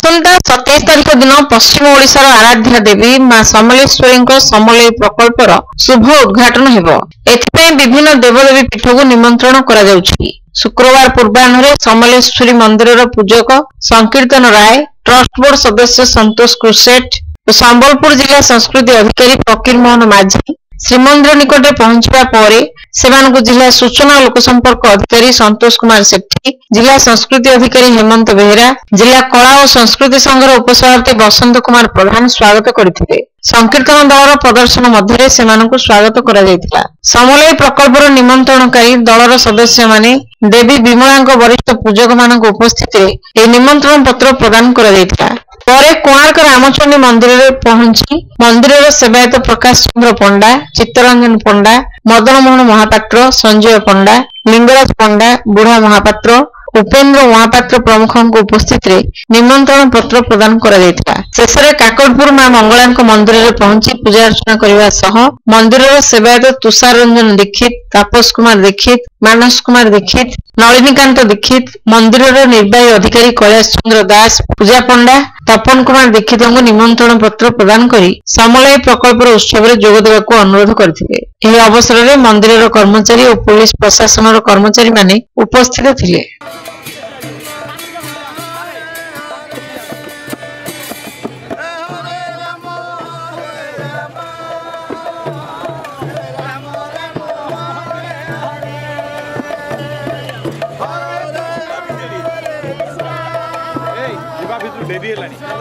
आसंता 27 तारिख दिन पश्चिम ओडिशार आराध्या देवी मां समलेश्वरी समलेई प्रकल्पर शुभ उद्घाटन हेबो। एथिपई विभिन्न देवदेवी पीठ को निमंत्रण करा जाउछि। शुक्रवार पूर्वाह्न समलेश्वरी मंदिर पूजक संकीर्तन राय, ट्रस्ट बोर्ड सदस्य संतोष क्रुसेट और संबलपुर जिला संस्कृति अधिकारी फकीर मोहन माझी श्रीमंदिर निकटे पहुंचवा परे सेमानकु जिला सूचना और लोकसंपर्क अधिकारी संतोष कुमार सेठी, जिला संस्कृति अधिकारी हेमंत बेहेरा, जिला कला और संस्कृति संघर उपसभापति बसंत कुमार प्रधान स्वागत करथिले। संकीर्तन दलर प्रदर्शन मध्य सेमानकु स्वागत करा जायतिला। समलेई प्रकल्पर निमंत्रणकारी दलर सदस्य माने देवी विमलांक वरिष्ठ पूजक मानक उपस्थित रे निमंत्रण पत्र प्रदान करा जायतिला। परे कोणार्क रामचंडी मंदिर में पहुंची मंदिर सेवायत प्रकाश चंद्र पंडा, चित्तरंजन पंडा, मदन मोहन महापात्र, संजय पंडा, लिंगराज पंडा, बुढ़ा महापात्र, उपेन्द्र महापात्र प्रमुख उपस्थित रे निमंत्रण पत्र प्रदान करा जायतिला। शेषरे काकड़पुर मां मंगलांक मंदिर में पहुंची पूजा अर्चना करने सह मंदिर सेवायत तुषार रंजन दीक्षित, तापस कुमार दीक्षित, मानस कुमार दीक्षित, नलिनीकांत दीक्षित, मंदिर निर्वाही अधिकारी कैलाश चंद्र दास, पूजा पंडा, तपन कुमार दीक्षित को निमंत्रण पत्र प्रदान करी समलेई प्रकल्पर उत्सव में जोग देवाक अनुरोध करथिले। एही अवसर में मंदिर कर्मचारी और पुलिस प्रशासन कर्मचारी माने उपस्थित थिले। ଡେରି ହେଲାଣି।